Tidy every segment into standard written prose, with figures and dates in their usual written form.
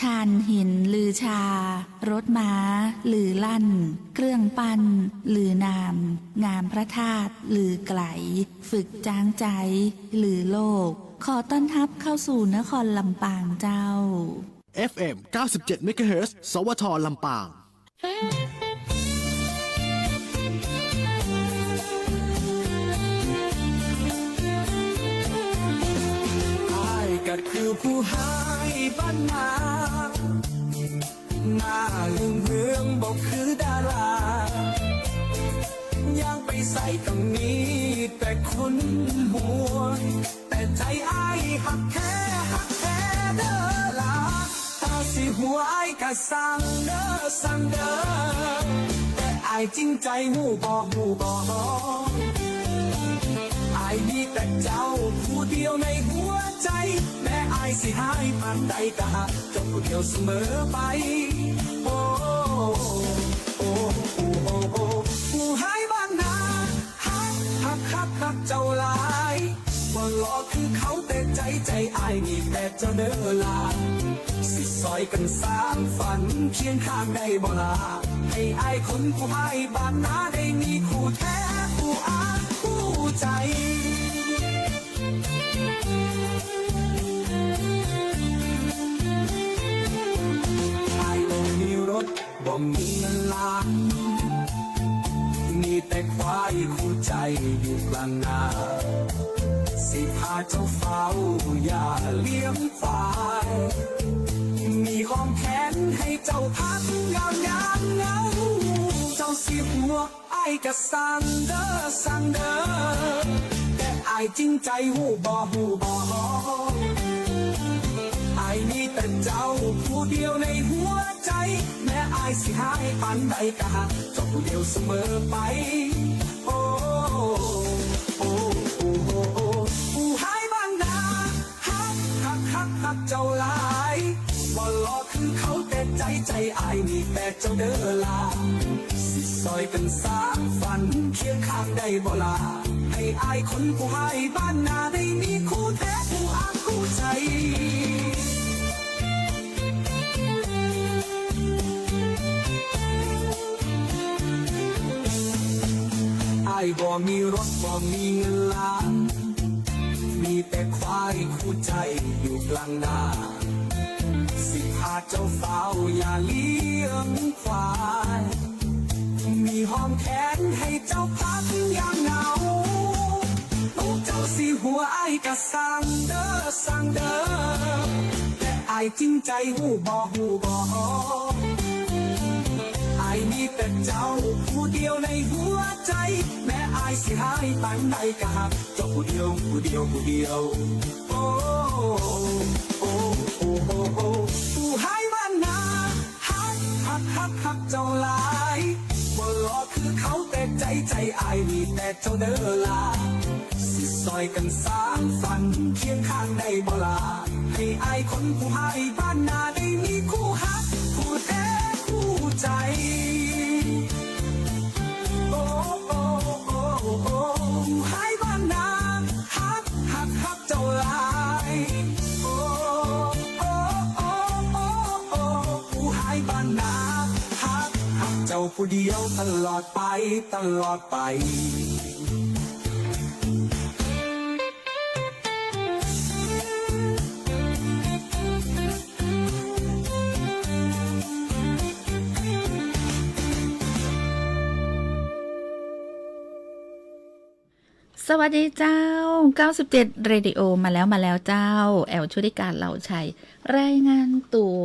ทานหินลือชา รถม้าลือลั่น เครื่องปั้นลือนาม งามพระธาตุลือไกล ฝึกจางใจลือโลก ขอต้อนรับเข้าสู่นครลำปางเจ้า FM 97 MHz สวท ลำปางก็คือผู้หายบ้านนาหน้าลืมเรื่องบอกคือดารายังไปใส่ตรงนี้แต่คนหัวแต่ใจอ้ายหักแค่เด้อลาถ้าสิหัวอ้ายก็สั่งเด้อแต่อ้ายจริงใจหูบ่อายมีแต่เจ้าผู้เดียวในหัวใจแม้อายสิหายปานใดก็หาเจ้าผู้เดียวเสมอไปโอ้ผู้หายบ้านนาฮักเจ้าหลายบ่หลอกคือเขาแต่ใจอายนี่แต่เจ้าเด้อลาสิซอยกันสร้างฝันเคียงข้างได้บ่ลาให้อายคนผู้หายบ้านนาได้มีคู่แท้คู่อาคู่ใจอายบ่มีรถบ่มีเงินล้านมีแต่ควายคู่ใจอยู่กลางนาสิพาเจ้าเฝ้าอย่าเลี้ยงควายมีความแค้นให้เจ้าพักเงาเจ้าสิหัวไอ้ก็สั่งเด้อแต่ไอ้จริงใจหูบ่ไอ้มีแต่เจ้าผู้เดียวในหัวใจแม้ไอ้สิหายปานใดก็หาเจ้าผู้เดียวเสมอไปโอ้ผู้หายบ้านนาฮักเจ้าหลายบ่หลอกคือเขาแต่ใจอายนี่แต่เจ้าเด้อลาสิซอยกันสร้างฝันเคียงข้างได้บ่ลาให้อายคนผู้หายบ้านนาได้มีคู่แท้คู่อาคู่ใจอายบ่มีรถบ่มีเงินล้านมีแต่ควายคู่ใจอยู่กลางนาสิพาเจ้าเฝ้าอย่าเลี้ยงควายมีห้อมแขนให้เจ้าพักอย่างเหงาลูกเจ้าสิหัวไอ้ก็สั่งเด้อแต่ไอ้จริงใจหูบ่ไอ้มีแต่เจ้าผู้เดียวในหัวใจแม้ไอ้สิหายปานใดก็หักเจ้าผู้เดียวโอ้ผู้หายบ้านนาฮักเจ้าหลายบ่หลอกคือเขาแต่ใจอายนี่แต่เจ้าเด้อลาสิซอยกันสร้างฝันเคียงข้างได้บ่ลาให้อายคนผู้หายบ้านนาได้มีคู่ฮักคู่แท้คู่ใจผู้หายบ้านนาฮักเจ้าหลายผู้หายบ้านนาฮักเจ้าผู้เดียวตลอดไปสวัสดีเจ้า 97 เรดิโอมาแล้วเจ้า แอลชุติการเหล่าชัย รายงานตัว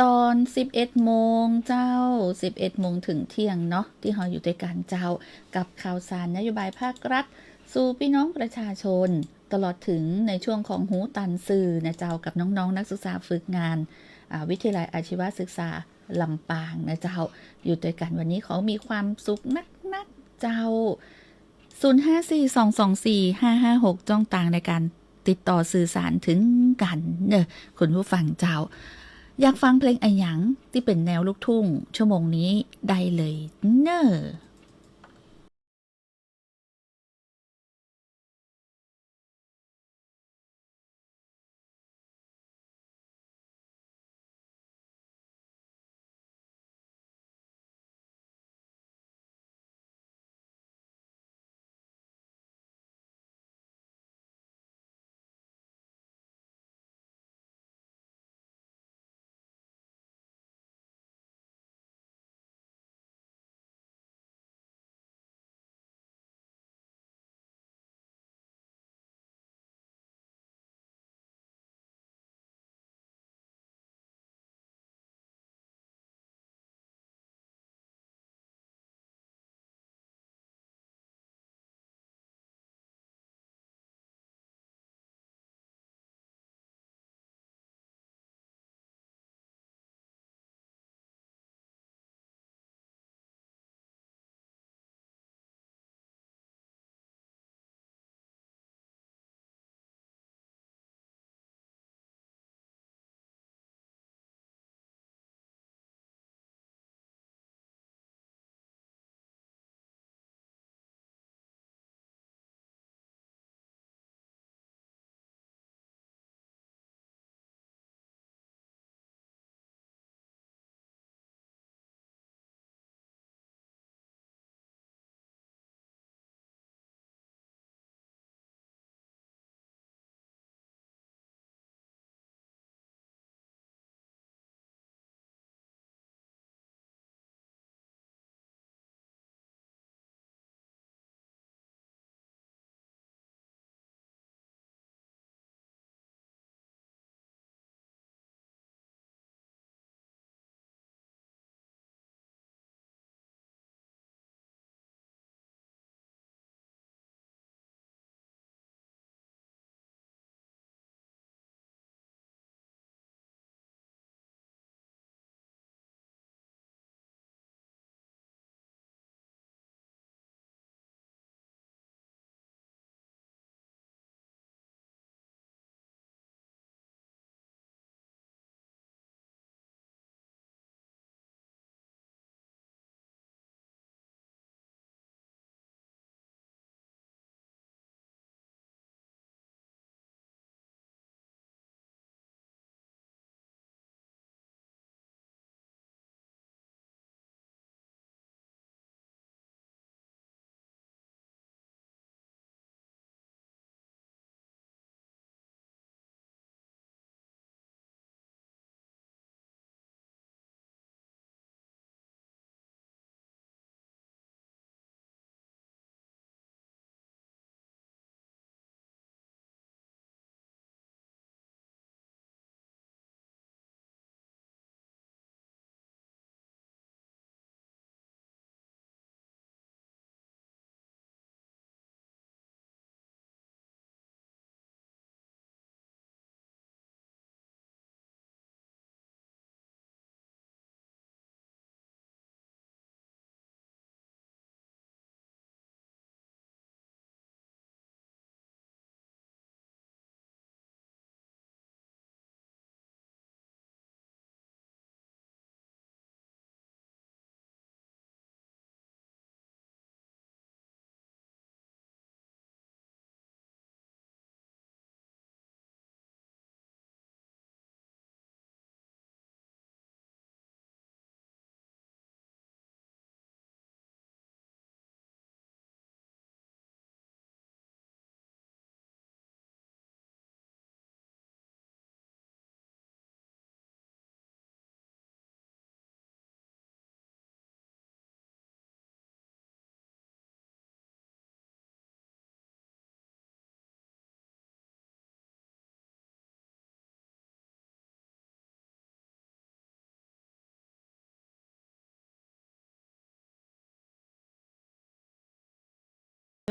ตอน 11 โมงเจ้า 11 โมงถึงเที่ยงเนาะที่เราอยู่ด้วยกันเจ้ากับข่าวสารนโยบายภาครัฐสู่พี่น้องประชาชนตลอดถึงในช่วงของหูตันสื่อนะเจ้ากับน้องๆนักศึกษาฝึกงานวิทยาลัยอาชีวศึกษาลำปางนะเจ้าอยู่ด้วยกันวันนี้เขามีความสุขนักเจ้า0542245556จ้องต่างในการติดต่อสื่อสารถึงกันคุณผู้ฟังเจ้าอยากฟังเพลงอะไรหยังที่เป็นแนวลูกทุ่งชั่วโมงนี้ได้เลยเนอะ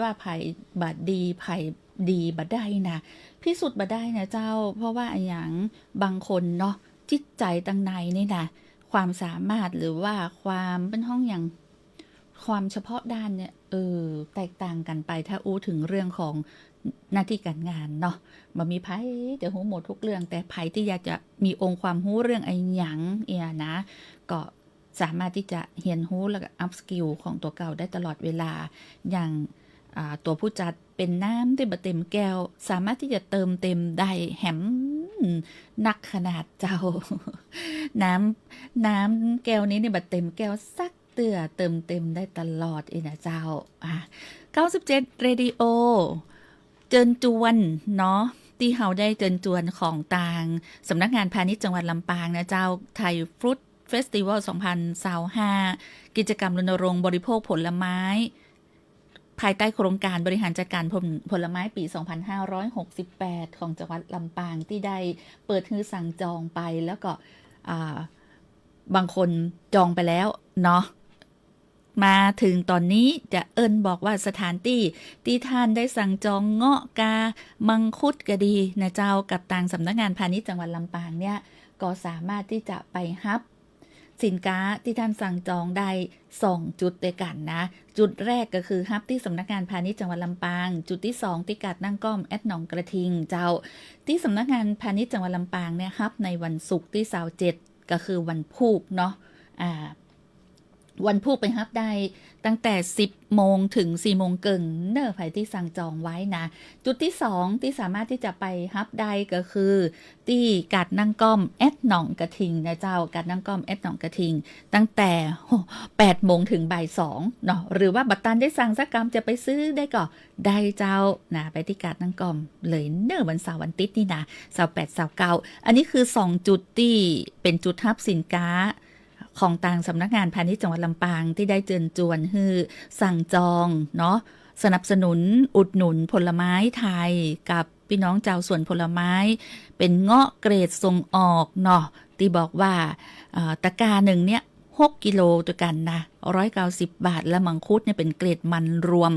ว่าไผ่บัดดีไผ่ดีบัดได้นะพิสูจน์บัดได้นะเจ้าเพราะว่าอย่างบางคนเนาะจิตใจตั้งในนี่นะความสามารถหรือว่าความเป็นห้องอย่างความเฉพาะด้านเนี่ยแตกต่างกันไปถ้าอู้ถึงเรื่องของหน้าที่การงานเนาะมันมีไผ่เดี๋ยวหูหมดทุกเรื่องแต่ไผ่ที่อยากจะมีองค์ความรู้เรื่องไอ้หยังนะก็สามารถที่จะเรียนรู้แล้วก็อัพสกิลของตัวเก่าได้ตลอดเวลาอย่างตัวผู้จัดเป็นน้ำที่บะเต็มแก้วสามารถที่จะเติมเต็มได้แหมนักขนาดเจ้า น้ำแก้วนี้นี่บะเต็มแก้วสักเตือเติมเต็มได้ตลอดนะเจ้า97 Radio เจิญจวนเนาะที่เฮาได้เจิญจวนของต่างสำนักงานพาณิชย์จังหวัดลำปางนะเจ้าไทยฟรุตเฟสติวัล 2025 กิจกรรมรณรงค์บริโภคผลไม้ ภายใต้โครงการบริหารจัดการผลไม้ปี 2568 ของจังหวัดลำปางที่ได้เปิดให้สั่งจองไปแล้วก็บางคนจองไปแล้วเนาะมาถึงตอนนี้จะบอกว่าสถานที่ท่านได้สั่งจองเงาะกามังคุดก็ดีนะเจ้ากับทางสำนักงานพาณิชย์จังหวัดลำปางเนี่ยก็สามารถที่จะไปฮับสินค้าที่ท่านสั่งจองได้2จุดด้วยกันนะจุดแรกก็คือฮับที่สำนักงานพาณิชย์จังหวัดลำปางจุดที่2ที่กาดนั่งก้อมแอดหนองกระทิงเจ้าที่สำนักงานพาณิชย์จังหวัดลำปางเนี่ยฮับในวันศุกร์ที่27ก็คือวันพุธเนาะวันพุธไปฮับได้ตั้งแต่10โมงถึง4โมงครึ่งเนอไผที่สั่งจองไว้นะจุดที่2ที่สามารถที่จะไปฮับได้ก็คือที่กาดนั่งก้อมแอดหนองกระทิงนะเจ้ากาดนั่งก้อมแอดหนองกระทิงตั้งแต่8โมงถึงบ่าย2เนาะหรือว่าบัตรตันได้สั่งสักกรรมจะไปซื้อได้ก็ได้เจ้านะไปที่กาดนั่งก้อมเลยเนอวันเสาร์วันอาทิตย์นี่นะ28 29อันนี้คือ2จุดที่เป็นจุดฮับสินค้าของต่างสำนักงานพาณิชย์จังหวัดลำปางที่ได้เชิญชวนให้สั่งจองเนาะสนับสนุนอุดหนุนผลไม้ไทยกับพี่น้องชาวสวนผลไม้เป็นเงาะเกรดส่งออกเนาะที่บอกว่าตะกร้าหนึ่งเนี่ย6กิโลตัวกันนะ190 บาทและมังคุดเนี่ยเป็นเกรดมันรวม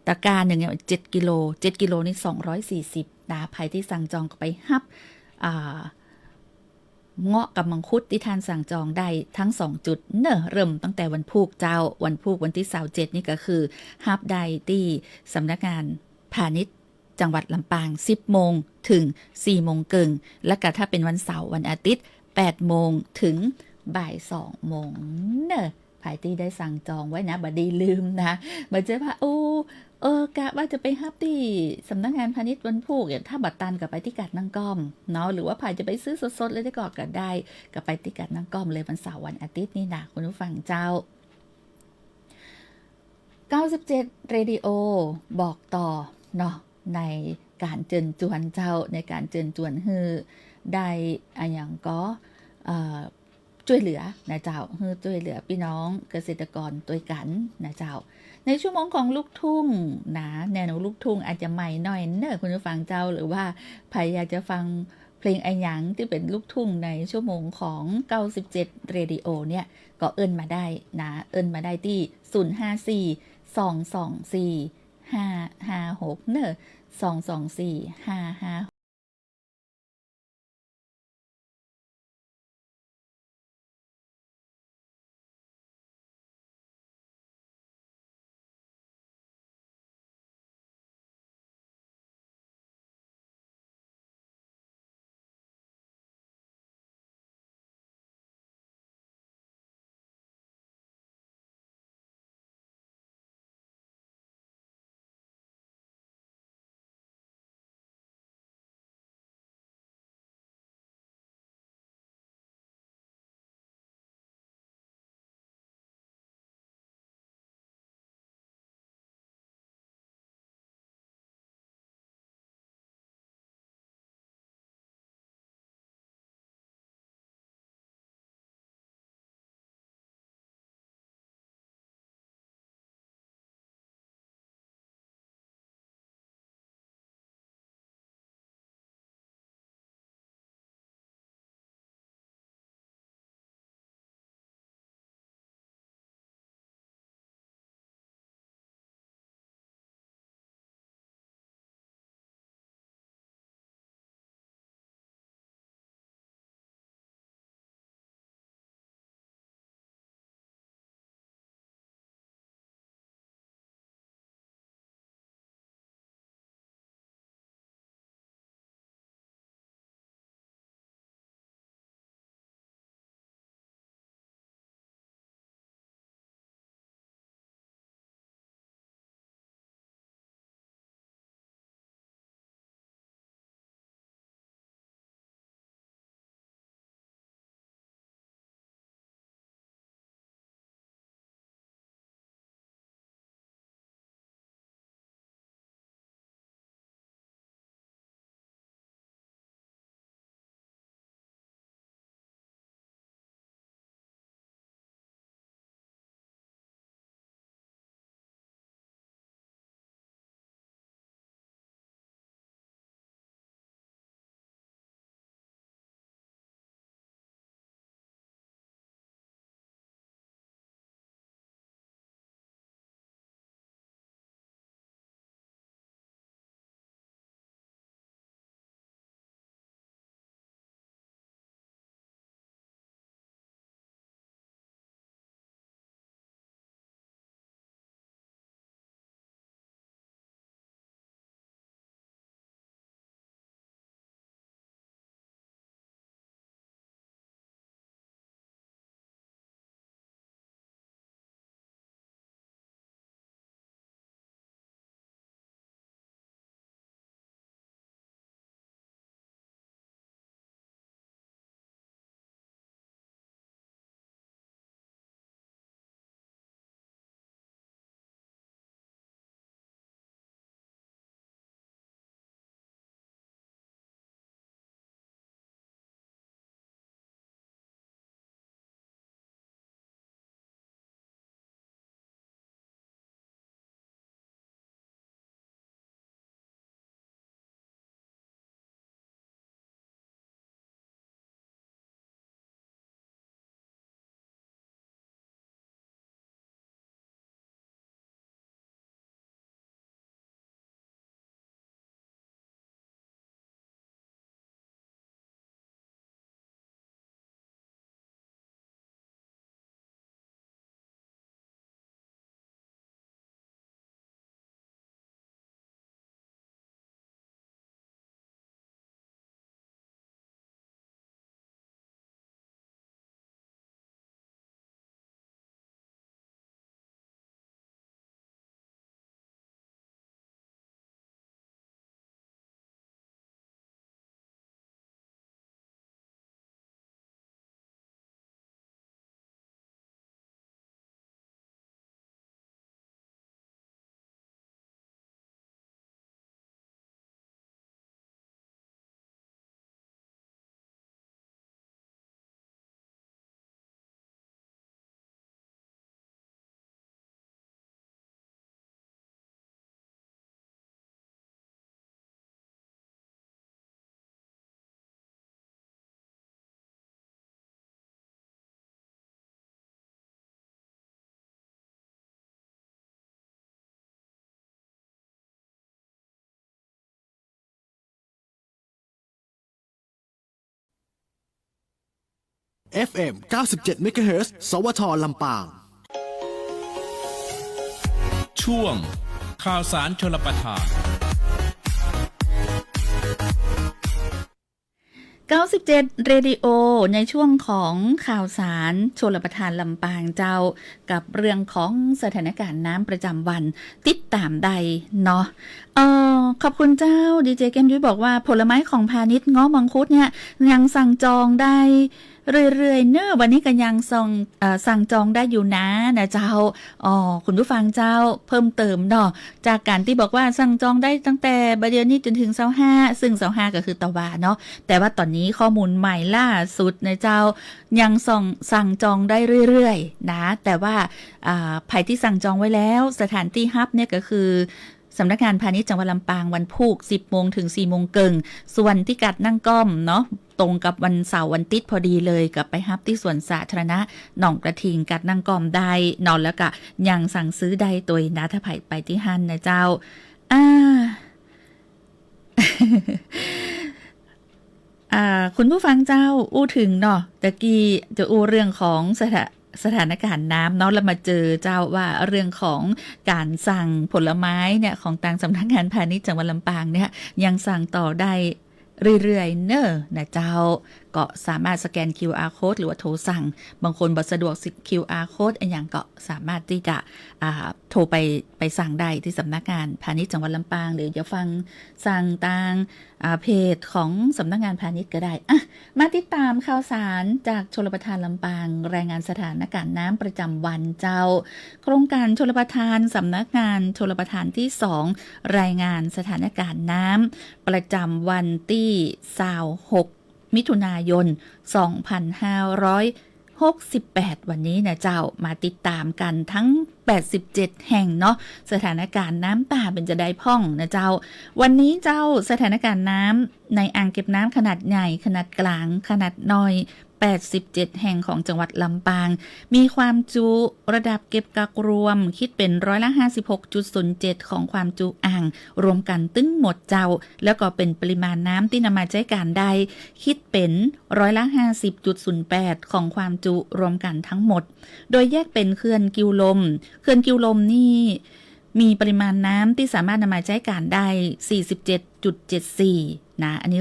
ตะกร้าหนึ่งเนี่ย7กิโลนี่240นะใครที่สั่งจองก็ไปฮับเงาะกับมังคุดที่ท่านสั่งจองได้ทั้ง2จุดเนอะเริ่มตั้งแต่วันพุธเจ้าวันพุธวันที่27นี่ก็คือฮับได้ที่สำนักงานพาณิชย์จังหวัดลำปาง10โมงถึง4โมงครึ่งและก็ถ้าเป็นวันเสาร์วันอาทิตย์8โมงถึงบ่าย2โมงเนอะภายที่ได้สั่งจองไว้นะบ่ดีลืมนะบ่จะว่ากะว่าจะไปฮับที่สำนักงานพาณิชย์วันพุธถ้าบัตรตันกับไปที่กาดนั่งก้อมเนาะหรือว่าภายจะไปซื้อสดๆเลยได้ก็ได้กับไปที่กาดนั่งก้อมเลยวันเสาร์วันอาทิตย์นี่นะคุณผู้ฟังเจ้า97 Radio บอกต่อเนาะในการเจิญจวนเจ้าในการเจิญจวนฮือได้อย่างก็ช่วยเหลือนะเจ้าฮือช่วยเหลือพี่น้องเกษตรกรตัวกันนะเจ้าในชั่วโมงของลูกทุ่งนะแนวลูกทุ่งอาจจะใหม่หน่อยเนอะคุณผู้ฟังเจ้าหรือว่าใครอยากจะฟังเพลงไอ้หยังที่เป็นลูกทุ่งในชั่วโมงของ97 Radio เนี่ยก็มาได้นะมาได้ที่054 224 556เนอะ224 556 FM 97 MHz สวทลำปางช่วงข่าวสารชลประทาน 97 เรดิโอในช่วงของข่าวสารชลประทานลำปางเจ้ากับเรื่องของสถานการณ์น้ำประจำวันติดตามใดเนาะขอบคุณเจ้าดีเจเกมยุ้ยบอกว่าผลไม้ของพาณิชย์ง้อมังคุดเนี่ยยังสั่งจองได้เรื่อยๆเนอะวันนี้ก็ยังสั่งจองได้อยู่นะเจ้าคุณผู้ฟังเจ้าเพิ่มเติมเนาะจากการที่บอกว่าสั่งจองได้ตั้งแต่บัดเดี๋ยวนี้จนถึง25ซึ่ง25ก็คือตะวาเนาะแต่ว่าตอนนี้ข้อมูลใหม่ล่าสุดนะเจ้ายังสั่งจองได้เรื่อยๆนะแต่ว่าใครที่สั่งจองไว้แล้วสถานที่ฮับเนี่ยก็คือสำนักงานพาณิชย์จังหวัดลำปางวันพุธ 10 โมงถึง 4 โมงเกิงส่วนที่กัดนั่งก้อมเนาะตรงกับวันเสาร์วันติดพอดีเลยกับไปฮับที่สวนสาธารณะหนองกระทิงกัดนั่งก้อมได้นอนแล้วก็ยังสั่งซื้อได้ตัวนะถ้าไปที่ฮั่นนะเจ้าคุณผู้ฟังเจ้าอู้ถึงเนาะตะกี้จะอู้เรื่องของสถานการณ์น้ำเนาะแล้วมาเจอเจ้าว่าเรื่องของการสั่งผลไม้เนี่ยของทางสำนักงานพาณิชย์จังหวัดลำปางเนี่ยยังสั่งต่อได้เรื่อยๆเนอะนะเจ้าก็สามารถสแกน QR code หรือว่าโทรสั่งบางคนบ่สะดวก QR code อันอย่างก็สามารถที่จะโทรไปสั่งได้ที่สำนักงานพาณิชย์จังหวัดลำปางหรือจะฟังสั่งทางเพจของสำนักงานพาณิชย์ก็ได้มาติดตามข่าวสารจากชลประทานลำปางรายงานสถานการณ์น้ำประจำวันเจ้าโครงการชลประทานสำนักงานชลประทานที่2รายงานสถานการณ์น้ำประจำวันที่26มิถุนายน 2568 วันนี้นะเจ้ามาติดตามกันทั้ง87 แห่งเนาะสถานการณ์น้ำป่าเป็นจะได้พ่องนะเจ้าวันนี้เจ้าสถานการณ์น้ำในอ่างเก็บน้ำขนาดใหญ่ขนาดกลางขนาดน้อย87 แห่งของจังหวัดลำปางมีความจุระดับเก็บกักรวมคิดเป็น56.07% ของความจุอ่างรวมกันตึ้งหมดเจ้าแล้วก็เป็นปริมาณน้ำที่นำมาใช้การได้คิดเป็น50.08% ของความจุรวมกันทั้งหมดโดยแยกเป็นเขื่อนกิวลมนี่มีปริมาณน้ำที่สามารถนำมาใช้การได้ 47.74 นะอันนี้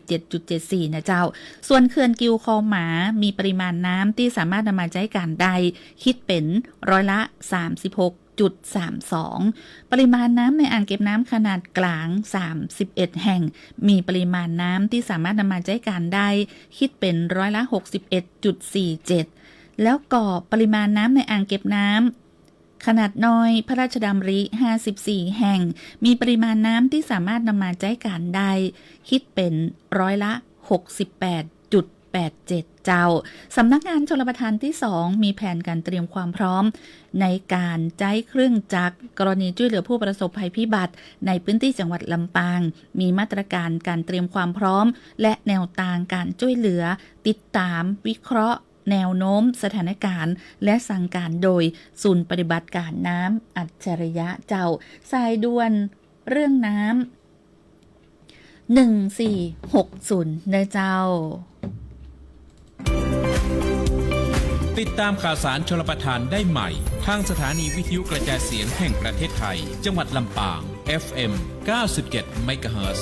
47.74% นะเจ้าส่วนเขื่อนกิวคอหมามีปริมาณน้ำที่สามารถนำมาใช้การได้คิดเป็น36.32 ปริมาณน้ำในอ่างเก็บน้ำขนาดกลาง31 แห่งมีปริมาณน้ำที่สามารถนำมาใช้การได้คิดเป็น61.47 แล้วก็ปริมาณน้ำในอ่างเก็บน้ำขนาดน้อยพระราชดำริ54 แห่งมีปริมาณน้ำที่สามารถนำมาใช้การได้คิดเป็น68.87 เจ้าสำนักงานชลประทานที่2มีแผนการเตรียมความพร้อมในการใช้เครื่องจักรกรณีช่วยเหลือผู้ประสบภัยพิบัติในพื้นที่จังหวัดลำปางมีมาตรการการเตรียมความพร้อมและแนวทางการช่วยเหลือติดตามวิเคราะห์แนวโน้มสถานการณ์และสั่งการโดยศูนย์ปฏิบัติการน้ำอัจฉริยะเจ้าสายด่วนเรื่องน้ำ1460เด้อเจ้าติดตามข่าวสารชลประทานได้ใหม่ทางสถานีวิทยุกระจายเสียงแห่งประเทศไทยจังหวัดลำปาง FM 97 MHz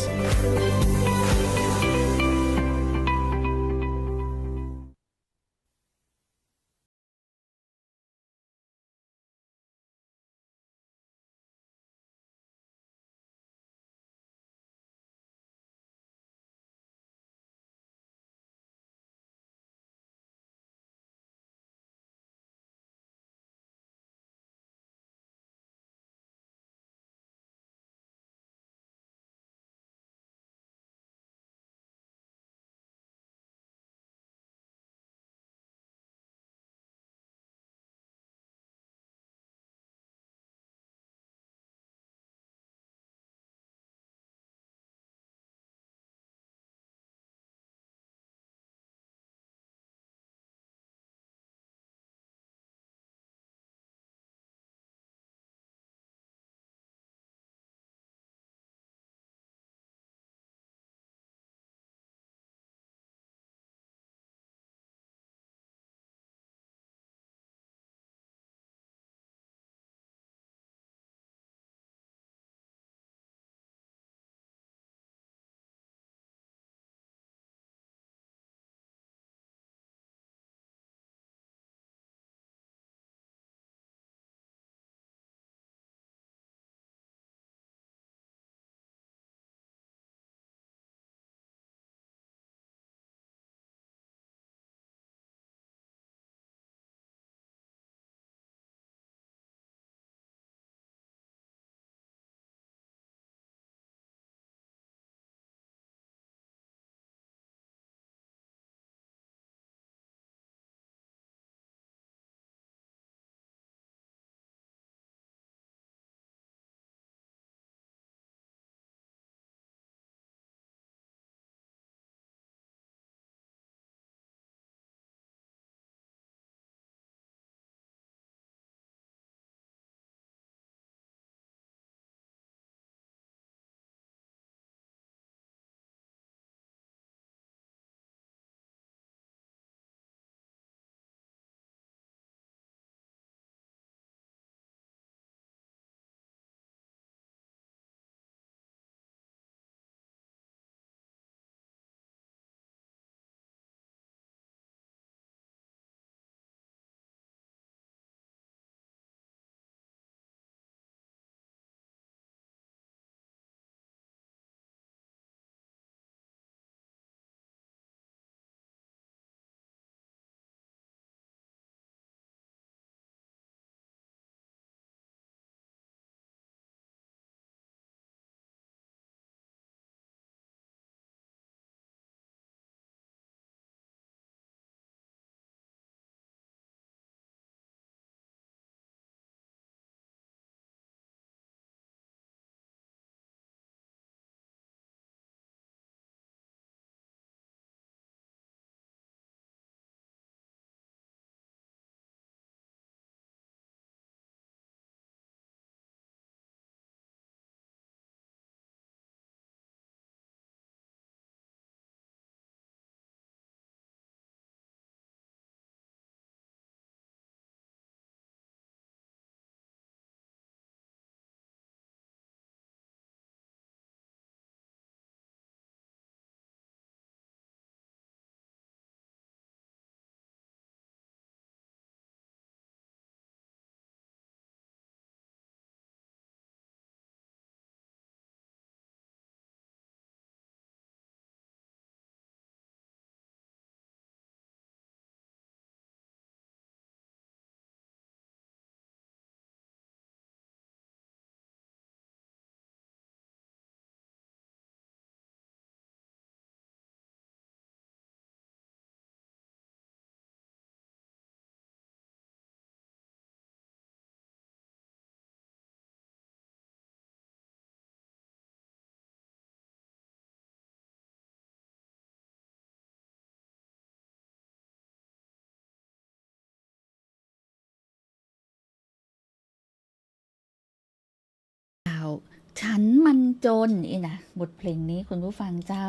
ฉันมันจนนี่นะบทเพลงนี้คุณผู้ฟังเจ้า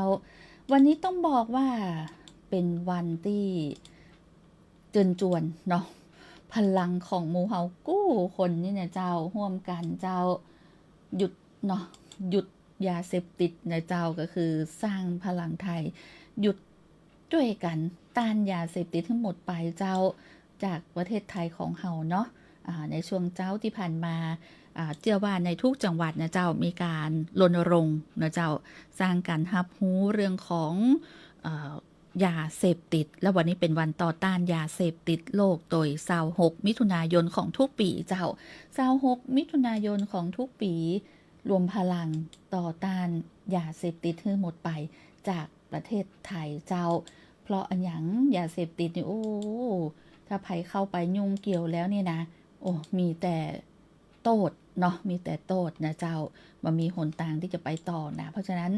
วันนี้ต้องบอกว่าเป็นวันที่เจิญจวนเนาะพลังของหมู่เฮากู้คนนี่เนี่ยเจ้าร่วมกันเจ้าหยุดเนาะหยุดยาเสพติดนะเจ้าก็คือสร้างพลังไทยหยุดช่วยกันต้านยาเสพติดทั้งหมดไปเจ้าจากประเทศไทยของเฮาเนาะในช่วงเจ้าที่ผ่านมาเชื่อว่าในทุกจังหวัดนะเจ้ามีการรณรงค์นะเจ้าสร้างการรับรู้เรื่องของยาเสพติดและวันนี้เป็นวันต่อต้านยาเสพติดโลกโดย26มิถุนายนของทุกปีเจ้า26มิถุนายนของทุกปีรวมพลังต่อต้านยาเสพติดทั้งหมดไปจากประเทศไทยเจ้าเพราะอันหยังยาเสพติดนี่โอ้ถ้าไผเข้าไปยุ่งเกี่ยวแล้วเนี่ยนะโอ้มีแต่โทษเนาะมีแต่โทษนะเจ้ามันมีหนทางที่จะไปต่อนะเพราะฉะนั้น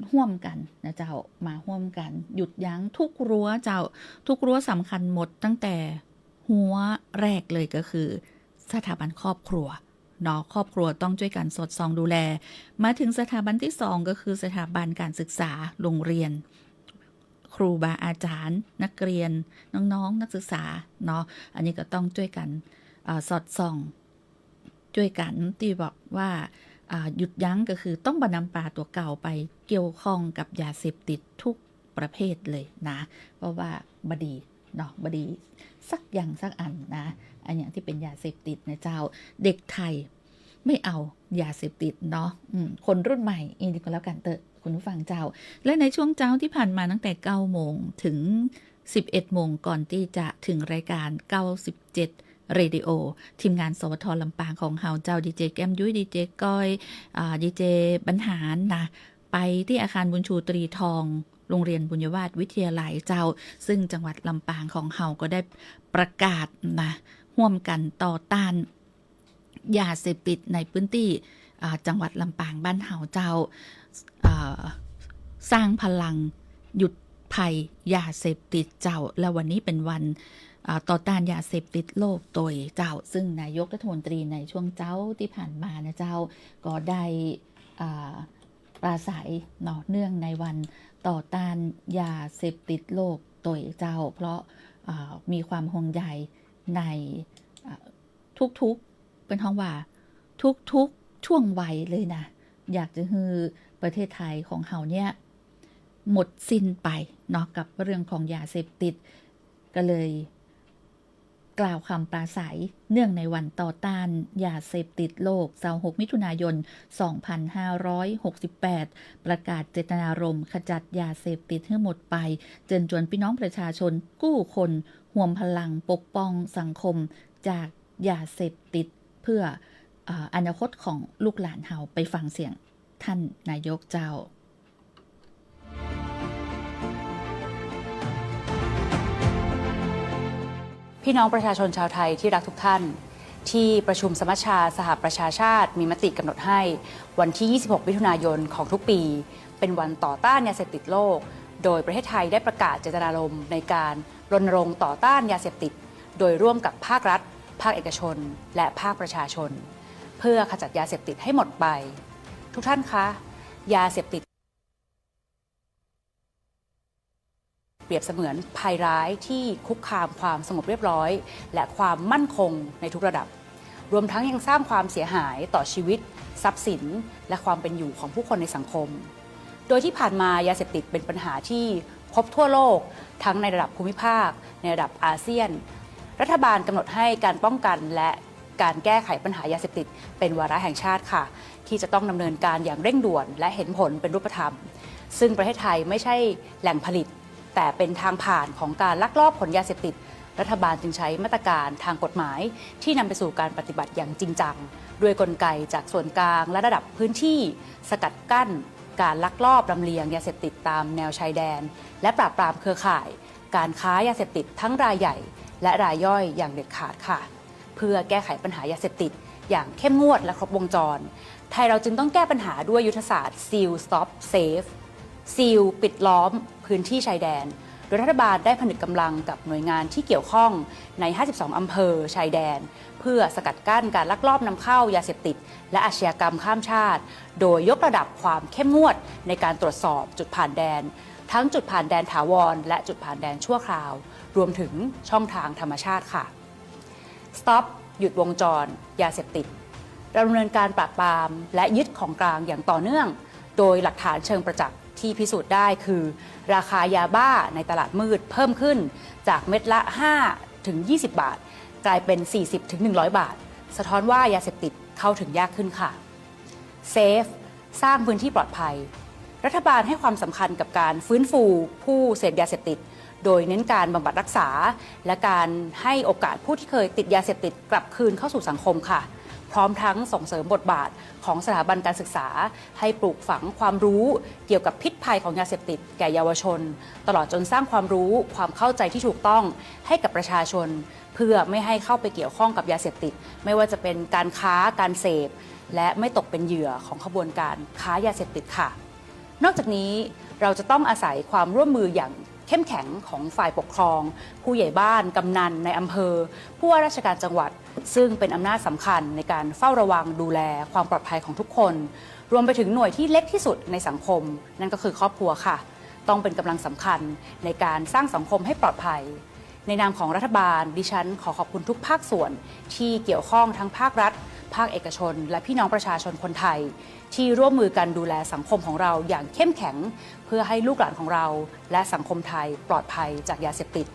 ร่วมกันนะเจ้ามาร่วมกันหยุดยั้งทุกรั้วเจ้าทุกรั้วสำคัญหมดตั้งแต่หัวแรกเลยก็คือสถาบันครอบครัวเนาะครอบครัวต้องช่วยกันสอดส่องดูแลมาถึงสถาบันที่2ก็คือสถาบันการศึกษาโรงเรียนครูบาอาจารย์นักเรียนน้องๆนักศึกษาเนาะอันนี้ก็ต้องช่วยกันสอดส่องช่วยกันที่บอกว่าหยุดยั้งก็คือต้องบรรนำปลาตัวเก่าไปเกี่ยวข้องกับยาเสพติดทุกประเภทเลยนะเพราะว่าบดีเนาะบดีสักอย่างสักอันนะอันอย่างที่เป็นยาเสพติดนะเจ้าเด็กไทยไม่เอายาเสพติดเนาะคนรุ่นใหม่อีกก็แล้วกันเตอะคุณผู้ฟังเจ้าและในช่วงเช้าที่ผ่านมาตั้งแต่9 โมงถึง11 โมงก่อนที่จะถึงรายการ97เรดิโอทีมงานสวทลำปางของเฮาเจ้าดีเจแก้มยุ้ยดีเจก้อยดีเจบรรหารนะไปที่อาคารบุญชูตรีทองโรงเรียนบุญยวาสวิทยาลัยเจ้าซึ่งจังหวัดลำปางของเฮาก็ได้ประกาศนะร่วมกันต่อต้านยาเสพติดในพื้นที่จังหวัดลำปางบ้านเฮาเจ้าสร้างพลังหยุดภัยยาเสพติดเจ้าและวันนี้เป็นวันต่อต้านยาเสพติดโลกโดยเจ้าซึ่งนายกรัฐมนตรีในช่วงเจ้าที่ผ่านมานะเจ้าก็ได้ปราศัยเนื่องในวันต่อต้านยาเสพติดโลกโดยเจ้าเพราะมีความห่วงใยในทุกๆเป็นท้องว่าทุกช่วงวัยเลยนะอยากจะให้ประเทศไทยของเฮาเนี่ยหมดสิ้นไปเนาะกับเรื่องของยาเสพติดก็เลยกล่าวคำปราศัยเนื่องในวันต่อต้านยาเสพติดโลก26มิถุนายน2568ประกาศเจตนารมณ์ขจัดยาเสพติดให้หมดไปเชิญชวนพี่น้องประชาชนกู้คนร่วมพลังปกป้องสังคมจากยาเสพติดเพื่ออนาคตของลูกหลานเฮาไปฟังเสียงท่านนายกเจ้าพี่น้องประชาชนชาวไทยที่รักทุกท่านที่ประชุมสมัชชาสหประชาชาติมีมติกำหนดให้วันที่ 26 มิถุนายนของทุกปีเป็นวันต่อต้านยาเสพติดโลกโดยประเทศไทยได้ประกาศเจตนารมณ์ในการรณรงค์ต่อต้านยาเสพติดโดยร่วมกับภาครัฐภาคเอกชนและภาคประชาชนเพื่อขจัดยาเสพติดให้หมดไปทุกท่านคะยาเสพติดเปรียบเสมือนภัยร้ายที่คุกคามความสงบเรียบร้อยและความมั่นคงในทุกระดับรวมทั้งยังสร้างความเสียหายต่อชีวิตทรัพย์สินและความเป็นอยู่ของผู้คนในสังคมโดยที่ผ่านมายาเสพติดเป็นปัญหาที่พบทั่วโลกทั้งในระดับภูมิภาคในระดับอาเซียนรัฐบาลกำหนดให้การป้องกันและการแก้ไขปัญหายาเสพติดเป็นวาระแห่งชาติค่ะที่จะต้องดำเนินการอย่างเร่งด่วนและเห็นผลเป็นรูปธรรมซึ่งประเทศไทยไม่ใช่แหล่งผลิตแต่เป็นทางผ่านของการลักลอบขนยาเสพติดรัฐบาลจึงใช้มาตรการทางกฎหมายที่นำไปสู่การปฏิบัติอย่างจริงจังด้วยกลไกจากส่วนกลางและระดับพื้นที่สกัดกั้นการลักลอบลำเลียงยาเสพติดตามแนวชายแดนและปราบปรามเครือข่ายการค้ายาเสพติดทั้งรายใหญ่และรายย่อยอย่างเด็ดขาดค่ะเพื่อแก้ไขปัญหายาเสพติดอย่างเข้มงวดและครบวงจรไทยเราจึงต้องแก้ปัญหาด้วยยุทธศาสตร์ Seal Stop Safe ซีลปิดล้อมพื้นที่ชายแดน ยรัฐบาลได้ผนึกกำลังกับหน่วยงานที่เกี่ยวข้องใน 52 อำเภอชายแดน เพื่อสกัดกั้นการลักลอบนำเข้ายาเสพติดและอาชญากรรมข้ามชาติ โดยยกระดับความเข้มงวดในการตรวจสอบจุดผ่านแดน ทั้งจุดผ่านแดนถาวรและจุดผ่านแดนชั่วคราว รวมถึงช่องทางธรรมชาติค่ะ Stop หยุดวงจรยาเสพติดดำเนินการปราบปรามและยึดของกลางอย่างต่อเนื่อง โดยหลักฐานเชิงประจักษ์ที่พิสูจน์ได้คือ ราคายาบ้าในตลาดมืดเพิ่มขึ้นจากเม็ดละ5 ถึง 20 บาท กลายเป็น 40 ถึง 100 บาท สะท้อนว่ายาเสพติดเข้าถึงยากขึ้นค่ะ Safe สร้างพื้นที่ปลอดภัย รัฐบาลให้ความสำคัญกับการฟื้นฟูผู้เสพยาเสพติด โดยเน้นการบำบัดรักษา และการให้โอกาสผู้ที่เคยติดยาเสพติดกลับคืนเข้าสู่สังคมค่ะ พร้อมทั้งส่งเสริมบทบาทของสถาบันการศึกษา ให้ปลูกฝังความรู้เกี่ยวกับพิษภัยของยาเสพติดแก่เยาวชน ตลอดจนสร้างความรู้ความเข้าใจที่ถูกต้องให้กับประชาชน เพื่อไม่ให้เข้าไปเกี่ยวข้องกับยาเสพติดไม่ว่าจะเป็นการค้าการเสพและไม่ตกเป็นเหยื่อของขบวนการค้ายาเสพติดค่ะ นอกจากนี้เราจะต้องอาศัยความร่วมมืออย่างเข้มแข็งของฝ่ายปกครอง ผู้ใหญ่บ้านกำนันในอำเภอผู้ว่าราชการจังหวัด ซึ่งเป็นอำนาจสำคัญในการเฝ้าระวังดูแลความปลอดภัยของทุกคน รวมไปถึงหน่วยที่เล็กที่สุดในสังคม นั่นก็คือครอบครัวค่ะ ต้องเป็นกำลังสำคัญในการสร้างสังคมให้ปลอดภัย ในนามของรัฐบาลดิฉันขอขอบคุณทุกภาคส่วนที่เกี่ยวข้องทั้งภาครัฐ ภาคเอกชน และพี่น้องประชาชนคนไทย ที่ร่วมมือกันดูแลสังคมของเราอย่างเข้มแข็ง เพื่อให้ลูกหลานของเราและสังคมไทยปลอดภัยจากยาเสพติด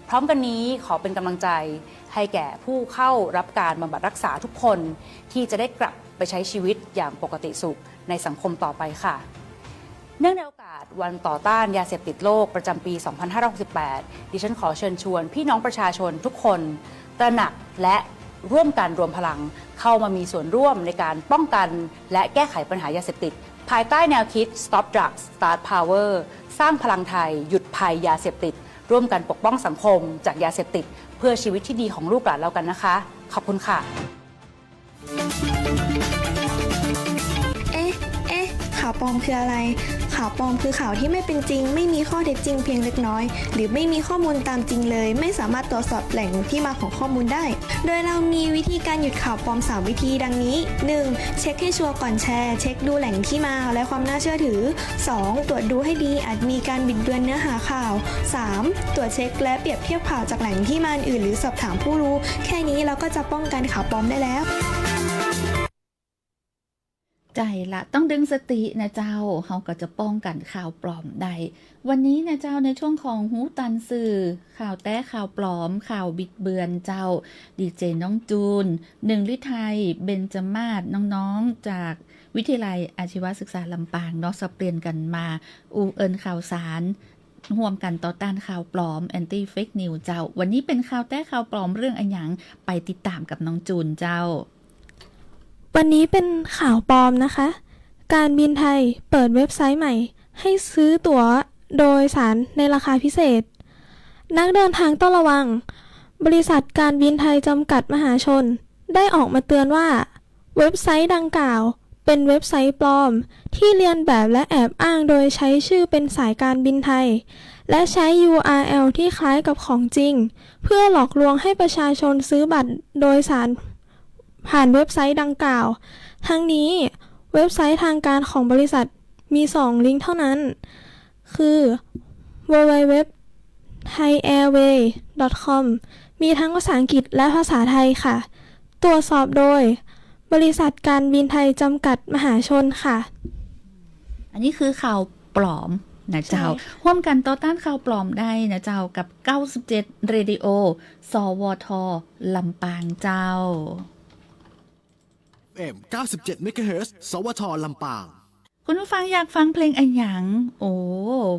พร้อมกันนี้ขอเป็นกำลังใจให้แก่ผู้เข้ารับการบำบัดรักษาทุกคนที่จะได้กลับไปใช้ชีวิตอย่างปกติสุขในสังคมต่อไปค่ะ เนื่องในโอกาสวันต่อต้านยาเสพติดโลกประจำปี 2568 ดิฉันขอเชิญชวนพี่น้องประชาชนทุกคนตระหนักและร่วมกันรวมพลังเข้ามามีส่วนร่วมในการป้องกันและแก้ไขปัญหายาเสพติดภายใต้แนวคิด Stop Drugs Start Power สร้างพลังไทยหยุดภัยยาเสพติดร่วมกันปกป้องสังคมจากยาเสพติดเพื่อชีวิตที่ดีของลูกหลานเรากันนะคะ ขอบคุณค่ะ ข่าวปลอมคืออะไร ข่าวปลอมคือข่าวที่ไม่เป็นจริง ไม่มีข้อเท็จจริงเพียงเล็กน้อย หรือไม่มีข้อมูลตามจริงเลย ไม่สามารถตรวจสอบแหล่งที่มาของข้อมูลได้ โดยเรามีวิธีการหยุดข่าวปลอม3วิธีดังนี้ 1. เช็คให้ชัวร์ก่อนแชร์ เช็คดูแหล่งที่มาและความน่าเชื่อถือ 2. ตรวจดูให้ดีอาจมีการบิดเบือนเนื้อหาข่าว 3. ตรวจเช็คและเปรียบเทียบข่าวจากแหล่งที่มาอื่นหรือสอบถามผู้รู้ แค่นี้เราก็จะป้องกันข่าวปลอมได้แล้วใจละต้องดึงสตินะเจ้าเขาก็จะป้องกันข่าวปลอมได้วันนี้นะเจ้าในช่วงของหูตันสื่อข่าวแต้ข่าวปลอมข่าวบิดเบือนเจ้าดีเจน้องจูนหนึ่งฤทัยเบญจมาศน้องๆจากวิทยาลัยอาชีวศึกษาลำปางเนาะสับเปลี่ยนกันมาอูเอิญข่าวสารร่วมกันต่อต้านข่าวปลอมแอนตี้เฟกนิวเจ้าวันนี้เป็นข่าวแต้ข่าวปลอมเรื่องอันหยังไปติดตามกับน้องจูนเจ้าวันนี้เป็นข่าวปลอมนะคะ การบินไทยเปิดเว็บไซต์ใหม่ให้ซื้อตั๋วโดยสารในราคาพิเศษ นักเดินทางต้องระวัง บริษัทการบินไทยจำกัดมหาชนได้ออกมาเตือนว่าเว็บไซต์ดังกล่าวเป็นเว็บไซต์ปลอมที่เลียนแบบและแอบอ้างโดยใช้ชื่อเป็นสายการบินไทยและใช้ URL ที่คล้ายกับของจริงเพื่อหลอกลวงให้ประชาชนซื้อบัตรโดยสารผ่านเว็บไซต์ดังกล่าวทั้งนี้เว็บไซต์ทางการของบริษัทมี2ลิงก์เท่านั้นคือ www.thaiairways.com มีทั้งภาษาอังกฤษและภาษาไทยค่ะตรวจสอบโดยบริษัทการบินไทยจำกัดมหาชนค่ะอันนี้คือข่าวปลอมนะเจ้าร่วมกันต่อต้านข่าวปลอมได้นะเจ้ากับ97 Radio สวท ลำปางเจ้าFM 97 MHz สวท ลำปางคุณผู้ฟังอยากฟังเพลงอันหยังโอ้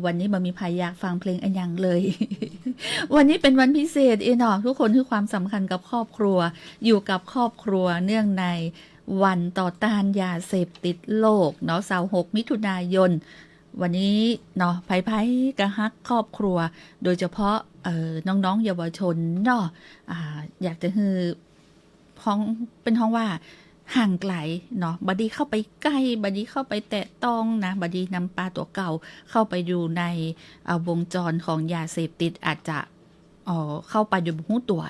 วันนี้บ่มีใครอยากฟังเพลงอันหยังเลย วันนี้เป็นวันพิเศษเนาะทุกคนให้ความสำคัญกับครอบครัวอยู่กับครอบครัวเนื่องในวันต่อต้านยาเสพติดโลกเนาะ26 มิถุนายนวันนี้เนาะไผ่ๆกะฮักครอบครัวโดยเฉพาะน้องๆเยาวชนเนาะอยากจะฮือห้องเป็นห้องว่า ห่างไกลเนาะบดีเข้าไปใกล้บดีเข้าไปแตะต้องนะบดีนำปลาตัวเก่าเข้าไปอยู่ในวงจรของยาเสพติดอาจจะเข้าไปอยู่บนหูตัว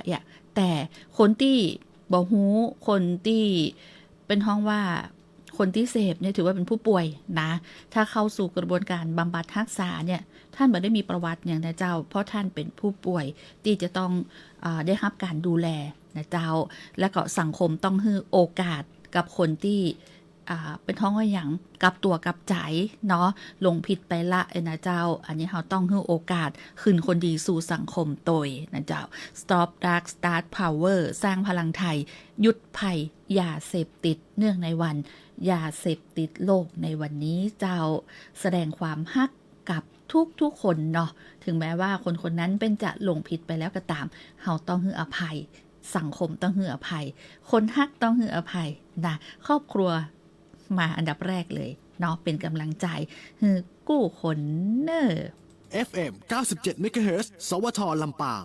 แต่คนที่บ่ฮู้คนที่เป็นห้องว่าคนที่เสพเนี่ยถือว่าเป็นผู้ป่วยนะถ้าเข้าสู่กระบวนการบำบัดรักษาเนี่ยท่านไม่ได้มีประวัติอย่างนะเจ้าเพราะท่านเป็นผู้ป่วยที่จะต้องได้รับการดูแลนะเจ้าและก็สังคมต้องให้โอกาสกับคนที่เป็นท้องว่าอย่างกับตัวกับใจเนาะลงผิดไปละนะเจ้าอันนี้เราต้องให้โอกาสคืนคนดีสู่สังคมโดยนะเจ้า Stop Drug Start Power สร้างพลังไทยหยุดภัยยาเสพติดเนื่องในวันยาเสพติดโลกในวันนี้เจ้าแสดงความฮักกับทุกคนเนาะถึงแม้ว่าคนคนนั้นเป็นจะลงผิดไปแล้วก็ตามเราต้องให้อภัยสังคมต้องให้อภัยคนฮักต้องให้อภัยนะครอบครัวมาอันดับแรกเลยเนาะเป็นกำลังใจให้กู้คนเนอ FM 97 MHz สวทลำปาง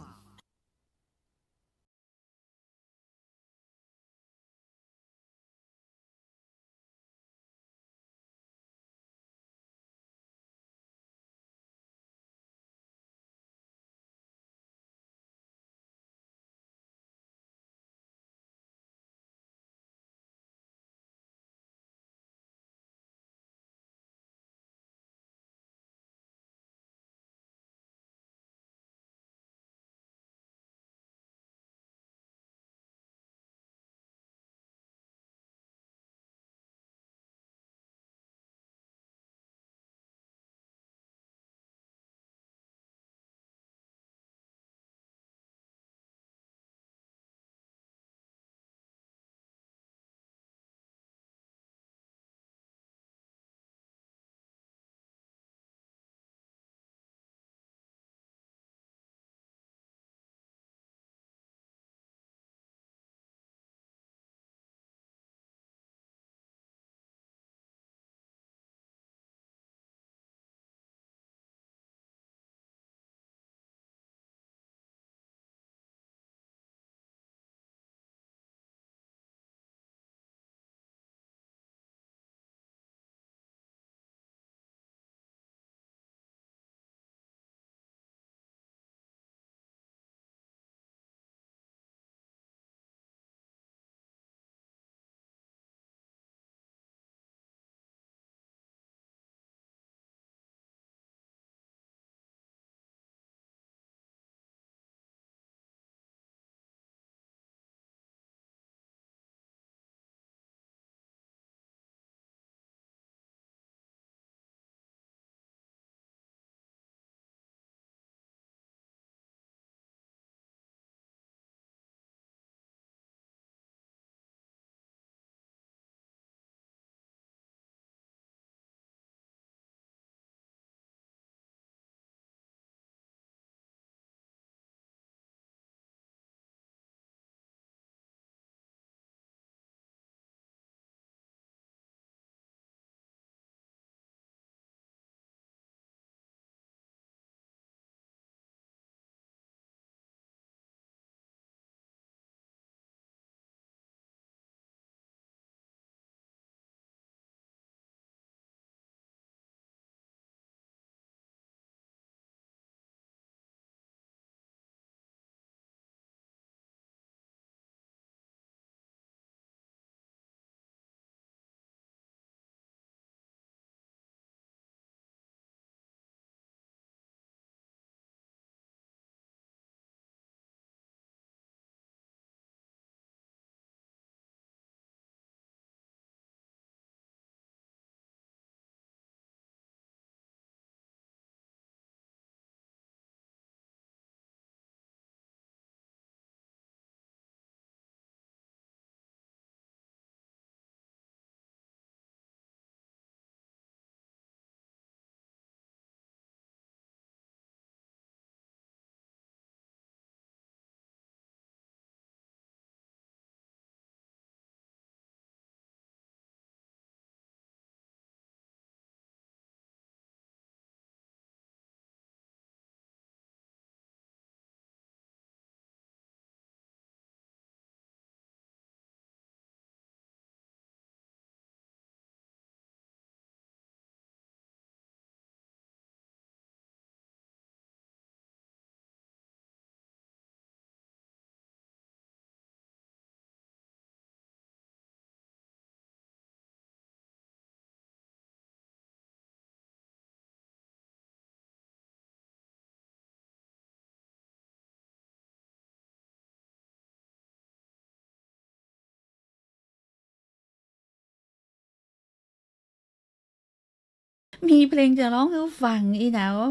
มีเพลงจะร้องให้ฟังอีนะโอ้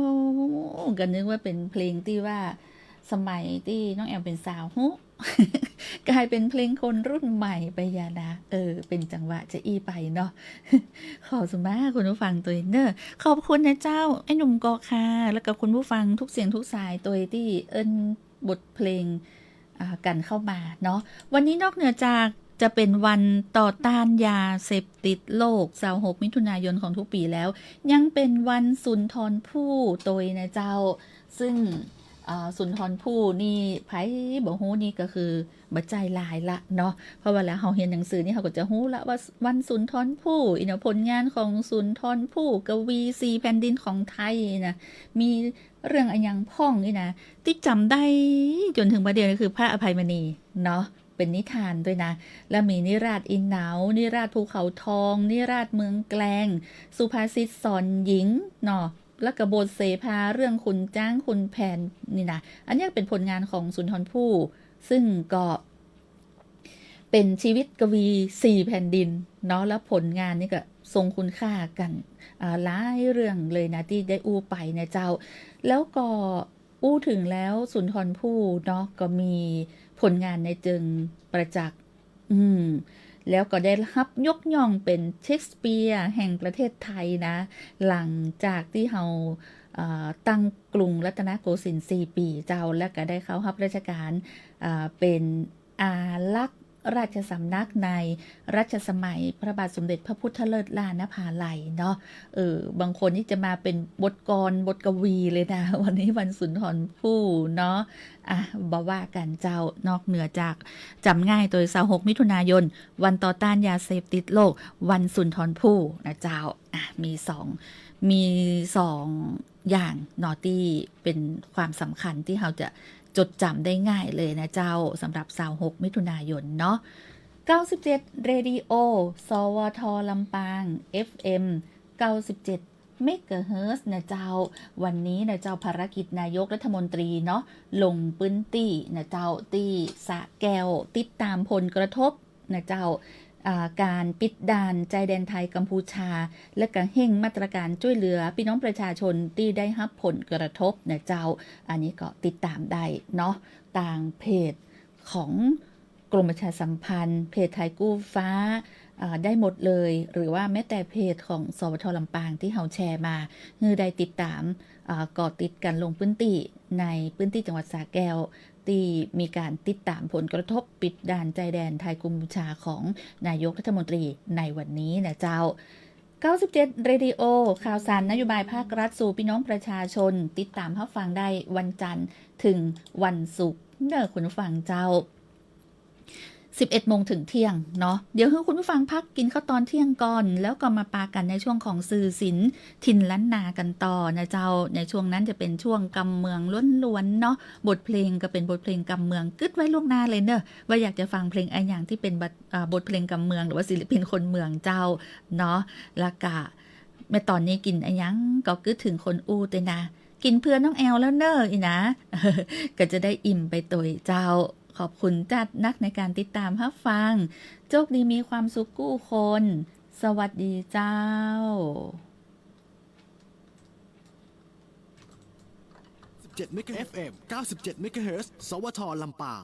ก็นึกว่าเป็นเพลงที่ว่าสมัยที่น้องแอมเป็นสาวฮุ กลายเป็นเพลงคนรุ่นใหม่ไปยานะเป็นจังหวะจะอี้ไปเนาะ ขอบคุณมากคุณผู้ฟังตัวเนอร์ขอบคุณนะเจ้าไอ้หนุ่มกอค่ะแล้วก็คุณผู้ฟังทุกเสียงทุกสายตัวที่บทเพลงกันเข้ามาเนาะวันนี้นอกเหนือจากจะเป็นวันต่อต้านยาเสพติดโลก26มิถุนายนของทุกปีแล้วยังเป็นวันสุนทรภู่ตัวนะเจ้าซึ่งสุนทรภู่นี่ไพ่บอกฮู้นี่ก็คือบัจใจลายละเนาะเพราะว่าแล้วเราเห็นหนังสือนี่เขาก็จะฮู้ละว่าวันสุนทรภู่ผลงานของสุนทรภู่กวีสีแผ่นดินของไทยนะมีเรื่องอันยังพ่องนี่นะที่จำได้จนถึงประเดี๋ยวนี้คือพระอภัยมณีเนาะเป็นนิทานด้วยนะแล้วมีนิราศอินหนาวนิราศภูเขาทองนิราศเมืองแกลงสุภาษิตสอนหญิงเนาะแล้วก็บทเสภาเรื่องขุนจ้างขุนแผนนี่นะอันนี้เป็นผลงานของสุนทรภู่ซึ่งก็เป็นชีวิตกวี4แผ่นดินเนาะแล้วผลงานนี่ก็ทรงคุณค่ากันหลายเรื่องเลยนะที่ได้อู้ไปนะเจ้าแล้วก็อู้ถึงแล้วสุนทรภู่เนาะก็มีผลงานในเจิงประจักษ์แล้วก็ได้รับยกย่องเป็นเชคสเปียร์แห่งประเทศไทยนะหลังจากที่เราตั้งกรุงรัตนโกสินทร์4 ปีเจ้าแล้วก็ได้เข้ารับราชการเป็นอารักษ์ราชสำนักในรัชสมัยพระบาทสมเด็จพระพุทธเลิศล้านนภาลัยเนาะบางคนนี่จะมาเป็นบทกลบทกวีเลยนะวันนี้วันสุนทรภู่เนาะบ่ว่ากันเจ้านอกเหนือจากจำง่ายโดย26มิถุนายนวันต่อต้านยาเสพติดโลกวันสุนทรภู่นะเจ้ามีสองอย่างเนาะที่เป็นความสำคัญที่เราจะจดจำได้ง่ายเลยนะเจ้าสำหรับ26มิถุนายนเนาะ97 Radio สวทลำปาง FM 97 เมกะเฮิรตซ์นะเจ้าวันนี้นะเจ้าภารกิจนายกรัฐมนตรีเนาะลงพื้นที่นะเจ้าที่สระแก้วติดตามผลกระทบนะเจ้าการปิดด่านชายแดนไทยกัมพูชาและการเร่งมาตรการช่วยเหลือพี่น้องประชาชนที่ได้รับผลกระทบนะเจ้าอันนี้ก็ติดตามได้เนาะทางเพจของกรมประชาสัมพันธ์เพจไทยกู้ฟ้าได้หมดเลยหรือว่าแม้แต่เพจของสวทลำปางที่เราแชร์มาคือได้ติดตามก่อติดกันลงพื้นที่ในพื้นที่จังหวัดสระแก้วที่มีการติดตามผลกระทบปิดด่านชายแดนไทยกัมพูชาของนายกรัฐมนตรีในวันนี้นะเจ้า97 Radio ข่าวสารนโยบายภาครัฐสู่พี่น้องประชาชนติดตามรับฟังได้วันจันทร์ถึงวันศุกร์เด้อคุณผู้ฟังเจ้า11 โมงถึงเที่ยงเนาะเดี๋ยวให้คุณผู้ฟังพักกินข้าวตอนเที่ยงก่อนแล้วก็มาปากันในช่วงของสื่อศิลป์ถิ่นล้านนากันต่อนะเจ้าในช่วงนั้นจะเป็นช่วงกำเมืองล้วนๆเนาะบทเพลงก็เป็นบทเพลงกำเมืองกึดไว้ล่วงหน้าเลยเนอะว่าอยากจะฟังเพลงอะไรอย่างที่เป็นบทเพลงกำเมืองหรือว่าศิลปินคนเมืองเจ้าเนาะแล้วก็แม่ตอนนี้กินอะไรยังก็กึดถึงคนอู้เตนะกินเพื่อนน้องแอลแล้วเนอะอีนะก็จะได้อิ่มไปตัวเจ้าขอบคุณจัดนักในการติดตามรับฟังโชคดีมีความสุขกู้คนสวัสดีเจ้า17 เมกะเฮิรตซ์ FM 97 เมกะเฮิรตซ์ สวทลำปาง